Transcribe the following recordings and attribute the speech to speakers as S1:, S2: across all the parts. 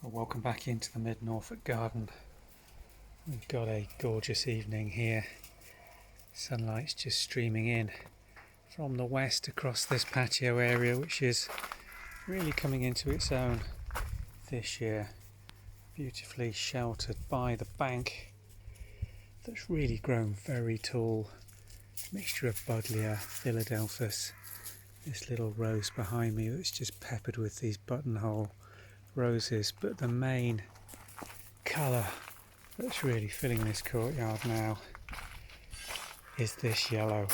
S1: Well, welcome back into the Mid-Norfolk garden. We've got a gorgeous evening here. Sunlight's just streaming in from the west across this patio area, which is really coming into its own this year. Beautifully sheltered by the bank that's really grown very tall. Mixture of Buddleia, Philadelphus, this little rose behind me that's just peppered with these buttonhole roses, but the main colour that's really filling this courtyard now is this yellow.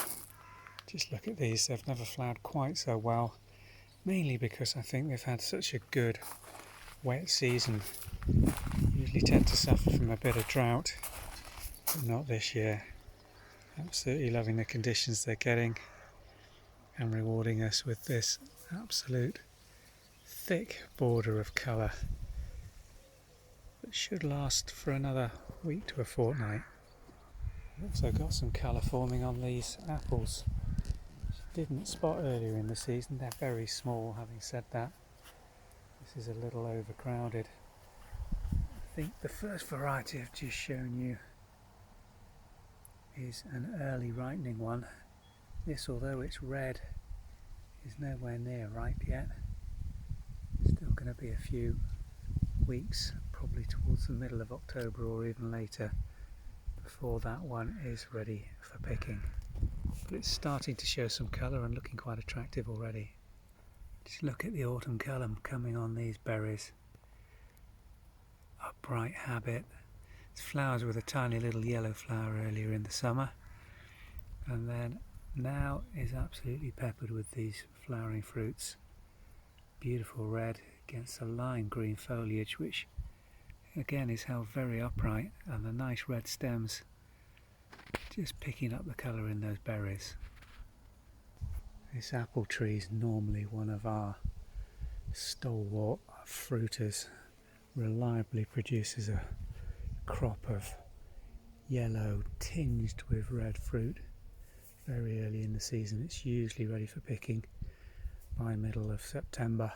S1: Just look at these, they've never flowered quite so well, mainly because I think they've had such a good wet season. Usually tend to suffer from a bit of drought, but not this year. Absolutely loving the conditions they're getting and rewarding us with this absolute thick border of colour that should last for another week to a fortnight. We've also got some colour forming on these apples, which I didn't spot earlier in the season. They're very small. Having said that, this is a little overcrowded. I think the first variety I've just shown you is an early ripening one. This, although it's red, is nowhere near ripe yet. Still going to be a few weeks, probably towards the middle of October or even later, before that one is ready for picking. But it's starting to show some colour and looking quite attractive already. Just look at the autumn colour coming on these berries. Upright habit. It flowers with a tiny little yellow flower earlier in the summer, and then now is absolutely peppered with these flowering fruits. Beautiful red against the lime green foliage, which again is held very upright, and the nice red stems just picking up the colour in those berries. This apple tree is normally one of our stalwart fruiters. Reliably produces a crop of yellow tinged with red fruit very early in the season. It's usually ready for picking by middle of September.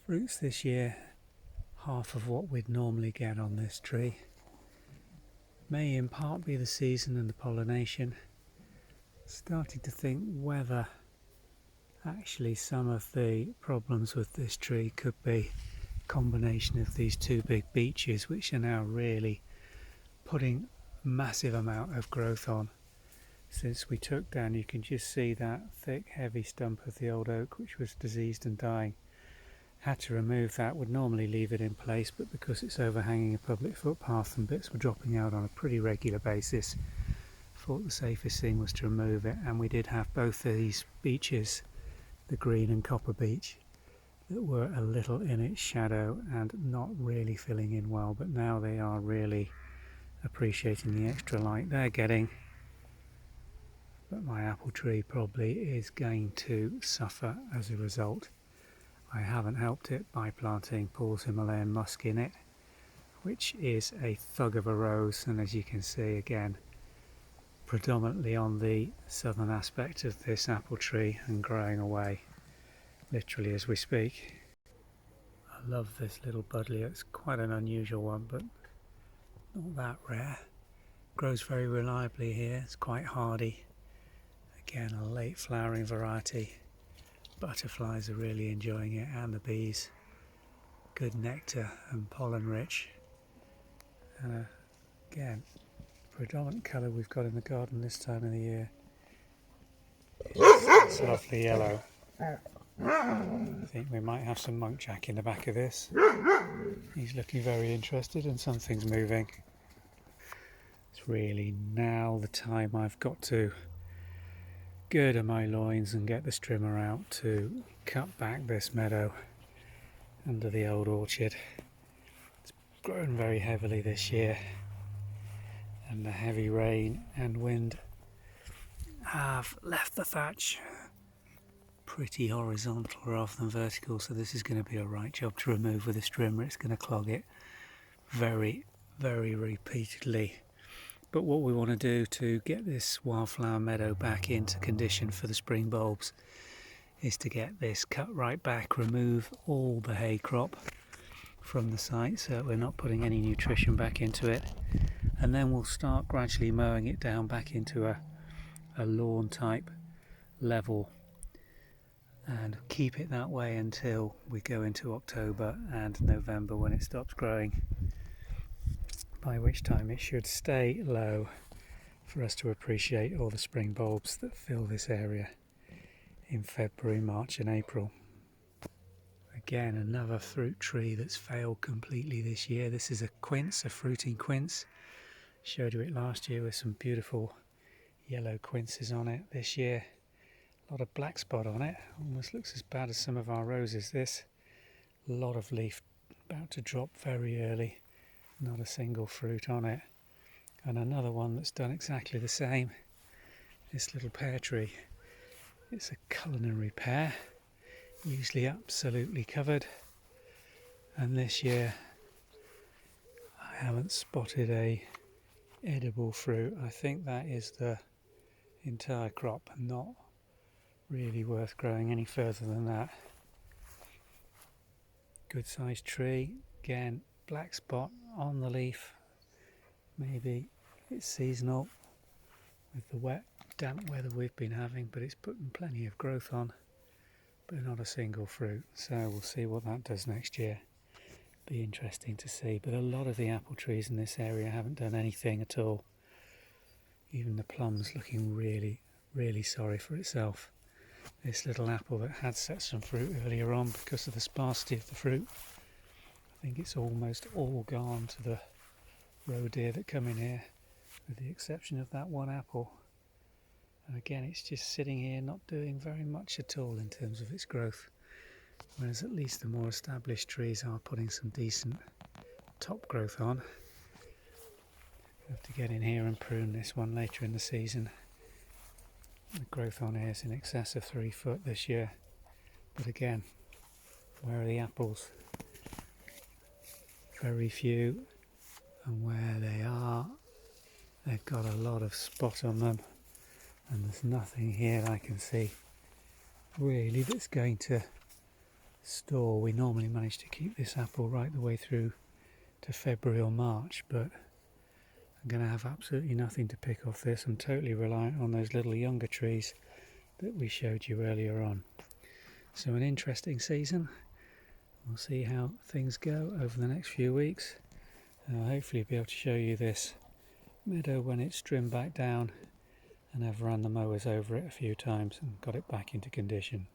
S1: Fruits this year half of what we'd normally get on this tree. May in part be the season and the pollination. Starting to think whether actually some of the problems with this tree could be a combination of these two big beeches, which are now really putting a massive amount of growth on. Since we took down, you can just see that thick heavy stump of the old oak which was diseased and dying. Had to remove that, would normally leave it in place, but because it's overhanging a public footpath and bits were dropping out on a pretty regular basis, thought the safest thing was to remove it. And we did have both these beeches, the green and copper beech, that were a little in its shadow and not really filling in well, but now they are really appreciating the extra light they're getting. But my apple tree probably is going to suffer as a result. I haven't helped it by planting Paul's Himalayan musk in it, which is a thug of a rose, and as you can see again, predominantly on the southern aspect of this apple tree and growing away literally as we speak. I love this little Buddleia. It's quite an unusual one, but not that rare. Grows very reliably here. It's quite hardy. Again, a late flowering variety. Butterflies are really enjoying it, and the bees. Good nectar and pollen rich. And again, predominant colour we've got in the garden this time of the year is this lovely yellow. I think we might have some monkjack in the back of this. He's looking very interested and something's moving. It's really now the time I've got to girder my loins and get the strimmer out to cut back this meadow under the old orchard. It's grown very heavily this year, and the heavy rain and wind have left the thatch pretty horizontal rather than vertical, so this is going to be a right job to remove with a strimmer. It's going to clog it very, very repeatedly. But what we want to do to get this wildflower meadow back into condition for the spring bulbs is to get this cut right back, remove all the hay crop, from the site, so we're not putting any nutrition back into it, and then we'll start gradually mowing it down back into a lawn type level and keep it that way until we go into October and November, when it stops growing, by which time it should stay low for us to appreciate all the spring bulbs that fill this area in February, March and April. Again, another fruit tree that's failed completely this year. This is a quince, a fruiting quince. Showed you it last year with some beautiful yellow quinces on it. This year, a lot of black spot on it. Almost looks as bad as some of our roses. This, a lot of leaf about to drop very early. Not a single fruit on it. And another one that's done exactly the same. This little pear tree. It's a culinary pear, usually absolutely covered. And this year, I haven't spotted a edible fruit. I think that is the entire crop, not really worth growing any further than that. Good sized tree, again black spot on the leaf. Maybe it's seasonal with the wet damp weather we've been having, but it's putting plenty of growth on, but not a single fruit. So we'll see what that does next year. Be interesting to see. But a lot of the apple trees in this area haven't done anything at all. Even the plum's looking really, really sorry for itself. This little apple that had set some fruit earlier on, because of the sparsity of the fruit, I think it's almost all gone to the roe deer that come in here, with the exception of that one apple. And again, it's just sitting here not doing very much at all in terms of its growth, whereas at least the more established trees are putting some decent top growth on. We'll have to get in here and prune this one later in the season. The growth on here is in excess of 3 foot this year. But again, where are the apples? Very few, and where they are, they've got a lot of spot on them, and there's nothing here I can see really that's going to store. We normally manage to keep this apple right the way through to February or March, but I'm going to have absolutely nothing to pick off this. I'm totally reliant on those little younger trees that we showed you earlier on. So an interesting season. We'll see how things go over the next few weeks. I'll hopefully be able to show you this meadow when it's trimmed back down, and I've run the mowers over it a few times and got it back into condition.